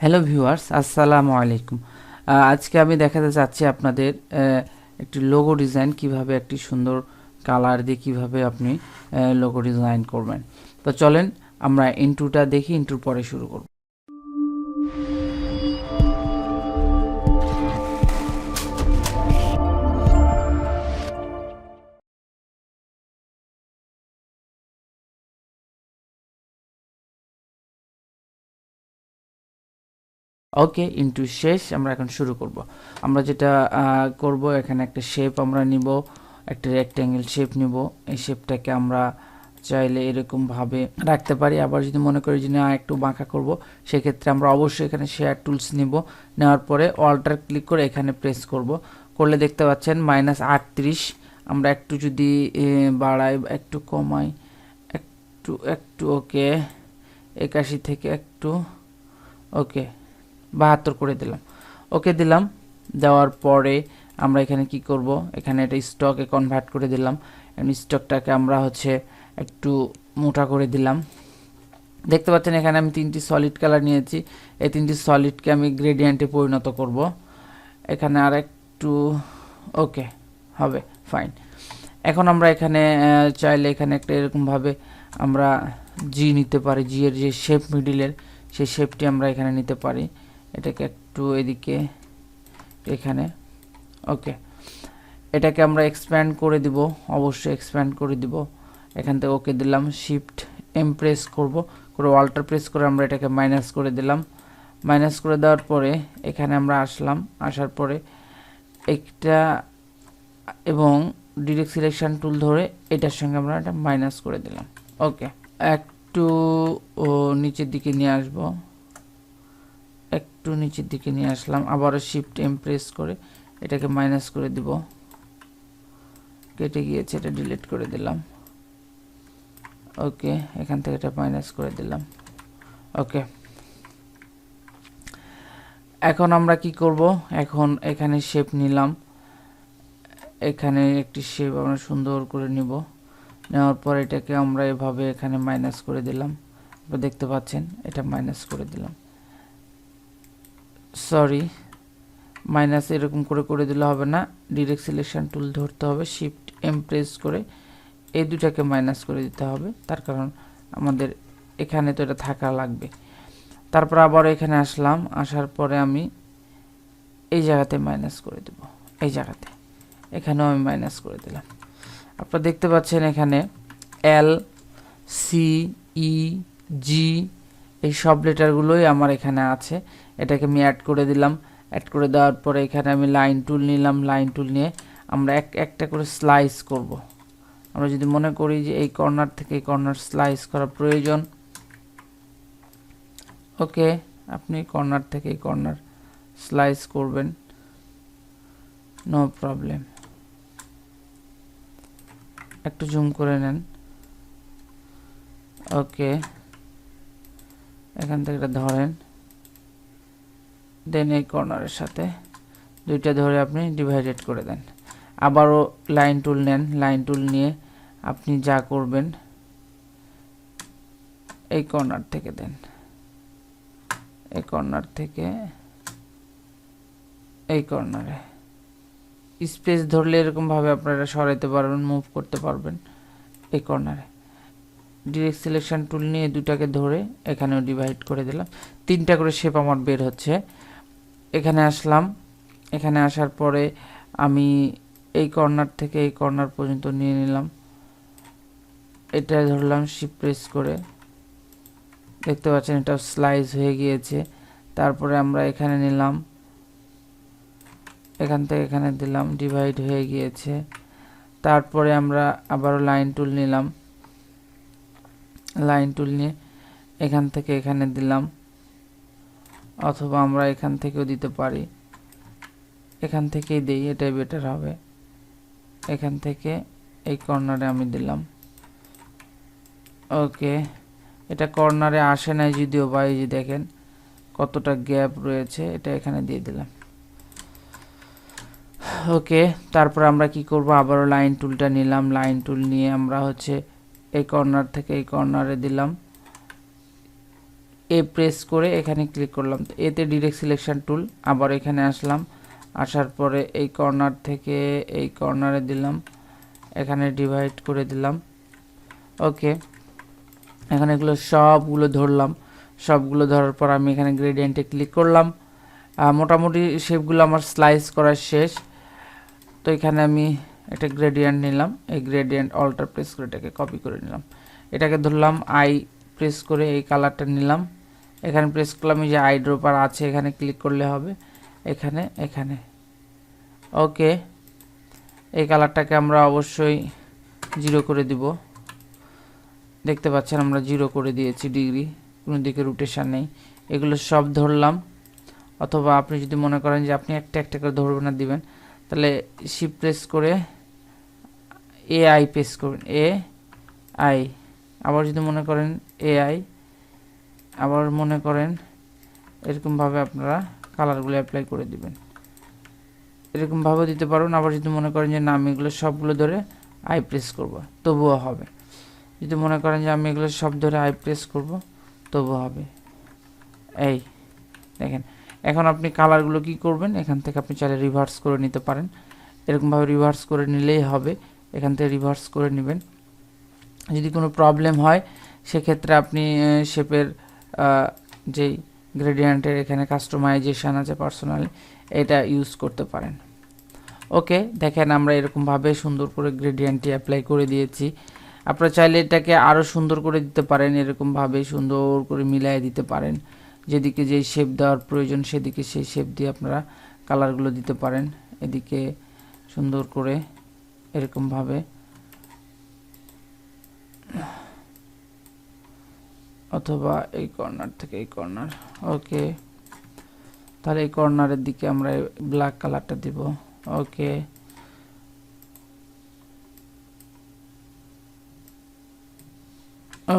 Hello viewers, আসসালামু আলাইকুম। আজকে আমি দেখাতে চাচ্ছি আপনাদের একটি লোগো ডিজাইন কিভাবে একটি সুন্দর কালার দিয়ে কিভাবে আপনি লোগো ডিজাইন করবেন। তো চলেন আমরা ইন্ট্রোটা দেখি, ইন্ট্রোর পরে শুরু করব। ওকে, ইন্টু শেষ। আমরা এখন শুরু করব। আমরা যেটা করব, এখানে একটা শেপ আমরা নিব, একটা রেক্ট্যাঙ্গেল শেপ নিব। এই শেপটাকে আমরা চাইলে এরকম ভাবে রাখতে পারি, আবার যদি মনে করি যে না একটু বাঁকা করব, সেক্ষেত্রে আমরা অবশ্যই এখানে শেয়ার টুলস নিব। নেওয়ার পরে অল্টার ক্লিক করে এখানে প্রেস করব। করলে দেখতে পাচ্ছেন -38। আমরা একটু যদি বাড়াই, একটু কমাই, একটু একটু ওকে, 81 থেকে একটু ওকে 72 করে দিলাম। ওকে দিলাম। দেওয়ার পরে আমরা এখানে কি করব, এখানে এটা স্টকে কনভার্ট করে দিলাম। স্টকটাকে আমরা একটু মোটা করে দিলাম। দেখতে পাচ্ছেন এখানে আমি 3টি সলিড কালার নিয়েছি। এই 3টি সলিডকে আমি গ্রেডিয়েন্টে পরিণত করব। এখানে আর একটু ওকে হবে, ফাইন। এখন আমরা এখানে চাইলে এখানে একটা এরকমভাবে আমরা জি নিতে পারি। জি এর যে শেপ মিডিলের, সেই শেপটি আমরা এখানে নিতে পারি। এটাকে একটু এদিকে এখানে ওকে। এটাকে আমরা এক্সপ্যান্ড করে দিব, অবশ্যই এক্সপ্যান্ড করে দিব। এখান থেকে ওকে দিলাম, শিফট এম প্রেস করব, করে অল্টার প্রেস করে আমরা এটাকে মাইনাস করে দিলাম। মাইনাস করে দেওয়ার পরে এখানে আমরা আসলাম, আসার পরে একটা এবং ডিরেক্ট সিলেকশন টুল ধরে এটার সঙ্গে আমরা এটা মাইনাস করে দিলাম। ওকে, একটু নিচের দিকে নিয়ে আসবো, একটু নিচের দিকে নিয়ে আসলাম। আবারও শিফট এম প্রেস করে এটাকে মাইনাস করে দিব। কেটে গিয়েছে, এটা ডিলিট করে দিলাম। ওকে, এখান থেকে এটা মাইনাস করে দিলাম। ওকে, এখন আমরা কি করব, এখন এখানে শেপ নিলাম। এখানে একটি শেপ আমরা সুন্দর করে নিব। নেওয়ার পর এটাকে আমরা এভাবে এখানে মাইনাস করে দিলাম। আপনারা দেখতে পাচ্ছেন এটা মাইনাস করে দিলাম। সরি, মাইনাস এরকম করে দিলে হবে না, ডিরেক্ট সিলেকশন টুল ধরতে হবে, শিফট এম প্রেস করে এই দুটাকে মাইনাস করে দিতে হবে, তার কারণ আমাদের এখানে তো এটা থাকা লাগবে। তারপর আবার এখানে আসলাম, আসার পরে আমি এই জায়গাতে মাইনাস করে দেব, এই জায়গাতে এখানেও আমি মাইনাস করে দিলাম। আপনারা দেখতে পাচ্ছেন এখানে এল, সি, ই, জি এই সব লেটারগুলোই আমার এখানে আছে। এটাকে আমি অ্যাড করে দিলাম। অ্যাড করে দেওয়ার পরে এখানে আমি লাইন টুল নিলাম। লাইন টুল নিয়ে আমরা একটা করে স্লাইস করব। আমরা যদি মনে করি যে এই কর্নার থেকে এই কর্নার স্লাইস করা প্রয়োজন, ওকে, আপনি কর্নার থেকে এই কর্নার স্লাইস করবেন, নো প্রবলেম। একটু জুম করে নেন। ওকে, এখান থেকে এটা ধরেন, দেন এই কর্নারের সাথে দুইটা ধরে আপনি ডিভাইডেড করে দেন। আবারও লাইন টুল নেন। লাইন টুল নিয়ে আপনি যা করবেন, এই কর্নার থেকে দেন, এই কর্নার থেকে এই কর্নারে স্পেস ধরলে এরকমভাবে আপনারা সরাইতে পারবেন, মুভ করতে পারবেন। এই কর্নারে ডিরেক্ট সিলেকশন টুল নিয়ে দুটাকে ধরে এখানেও ডিভাইড করে দিলাম। 3টা করে শেপ আমার বের হচ্ছে। এখানে আসলাম, এখানে আসার পরে আমি এই কর্নার থেকে এই কর্নার পর্যন্ত নিয়ে নিলাম। এটা ধরলাম, শিফট প্রেস করে, দেখতে পাচ্ছেন এটা স্লাইস হয়ে গিয়েছে। তারপরে আমরা এখানে নিলাম, এখান থেকে এখানে দিলাম, ডিভাইড হয়ে গিয়েছে। তারপরে আমরা আবারও লাইন টুল নিলাম। লাইন টুল নিয়ে এখান থেকে এখানে দিলাম, অথবা আমরা এখান থেকেও দিতে পারি। এখান থেকেই দেই, এটাই বেটার হবে। এখান থেকে এই কর্নারে আমি দিলাম। ওকে, এটা কর্নারে আসে নাই যদিও, বা এই যে দেখেন কতটা গ্যাপ রয়েছে, এটা এখানে দিয়ে দিলাম। ওকে, তারপর আমরা কি করব, আবারও লাইন টুলটা নিলাম। লাইন টুল নিয়ে আমরা এই কর্নার থেকে এই কর্নারে দিলাম, এ প্রেস করে এখানে ক্লিক করলাম, তো এতে ডিরেক্ট সিলেকশন টুল, আবার এখানে আসলাম, আসার পরে এই কর্নার থেকে এই কর্নারে দিলাম, এখানে ডিভাইড করে দিলাম। ওকে, এখানে এগুলো সবগুলো ধরলাম, সবগুলো ধরার পর আমি এখানে গ্রেডিয়েন্টে ক্লিক করলাম। মোটামুটি শেপগুলো আমার স্লাইস করা শেষ। তো এখানে আমি একটা গ্রেডিয়েন্ট নিলাম, এই গ্রেডিয়েন্ট অল্টার প্রেস করে এটাকে কপি করে নিলাম, এটাকে ধরলাম, আই প্রেস করে এই কালারটা নিলাম, এখানে প্রেস করলাম, এই যে আই ড্রপার আছে এখানে ক্লিক করলে হবে, এখানে এখানে। ওকে, এই কালারটাকে আমরা অবশ্যই 0 করে দিব। দেখতে পাচ্ছেন আমরা 0 করে দিয়েছি ডিগ্রি, কোনো দিকে রোটেশন নেই। এগুলো সব ধরলাম, অথবা আপনি যদি মনে করেন যে আপনি একটা একটা করে ধরবেন না দিবেন, তাহলে শিফট প্রেস করে এ আই প্রেস করবেন, এ আই। আবার যদি মনে করেন এ আই, আবার মনে করেন এরকমভাবে আপনারা কালারগুলো অ্যাপ্লাই করে দিবেন, এরকমভাবে দিতে পারবেন। আবার যদি মনে করেন যে না আমি এগুলো সবগুলো ধরে আই প্রেস করব, তবুও হবে। যদি মনে করেন যে আমি এগুলো সব ধরে আই প্রেস করব, তবুও হবে। এই দেখেন, এখন আপনি কালারগুলো কি করবেন, এখান থেকে আপনি চাইলে রিভার্স করে নিতে পারেন, এরকমভাবে রিভার্স করে নিলেই হবে। এখান থেকে রিভার্স করে নেবেন। যদি কোনো প্রবলেম হয় সেক্ষেত্রে আপনি শেপের যেই গ্রেডিয়েন্টের এখানে কাস্টমাইজেশন আছে পার্সোনালি, এটা ইউজ করতে পারেন। ওকে, দেখেন আমরা এরকমভাবে সুন্দর করে গ্রেডিয়েন্টটি অ্যাপ্লাই করে দিয়েছি। আপনারা চাইলে এটাকে আরও সুন্দর করে দিতে পারেন, এরকমভাবে সুন্দর করে মিলিয়ে দিতে পারেন, যেদিকে যেই শেপ দেওয়ার প্রয়োজন সেদিকে সেই শেপ দিয়ে আপনারা কালারগুলো দিতে পারেন। এদিকে সুন্দর করে এরকমভাবে, অথবা এই কর্নার থেকে এই কর্নার। ওকে, তাহলে এই কর্নারের দিকে আমরা ব্ল্যাক কালারটা দিব। ওকে,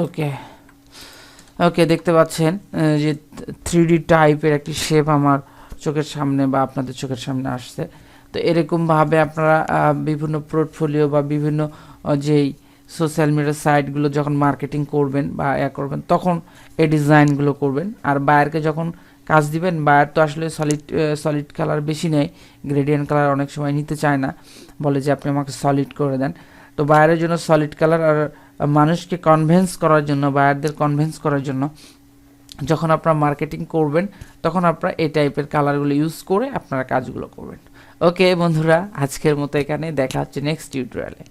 ওকে, ওকে, দেখতে পাচ্ছেন যে 3D টাইপের একটি শেপ আমার চোখের সামনে বা আপনাদের চোখের সামনে আসছে। তো এরকমভাবে আপনারা বিভিন্ন পোর্টফোলিও বা বিভিন্ন যেই সোশ্যাল মিডিয়া সাইটগুলো যখন মার্কেটিং করবেন বা করবেন, তখন এই ডিজাইনগুলো করবেন। আর বায়ারকে যখন কাজ দিবেন, বায়ার তো আসলে সলিড কালার বেশি নেয়, গ্রেডিয়েন্ট কালার অনেক সময় নিতে চায় না, বলে যে আপনি আমাকে সলিড করে দেন। তো বায়ারের জন্য সলিড কালার, আর মানুষকে কনভিন্স করার জন্য, বায়ারদের কনভিন্স করার জন্য যখন আপনারা মার্কেটিং করবেন, তখন আপনারা এই টাইপের কালারগুলো ইউজ করে আপনারা কাজগুলো করবেন। ওকে বন্ধুরা, আজকের মতো এখানে দেখা হচ্ছে নেক্সট টিউটোরিয়ালে।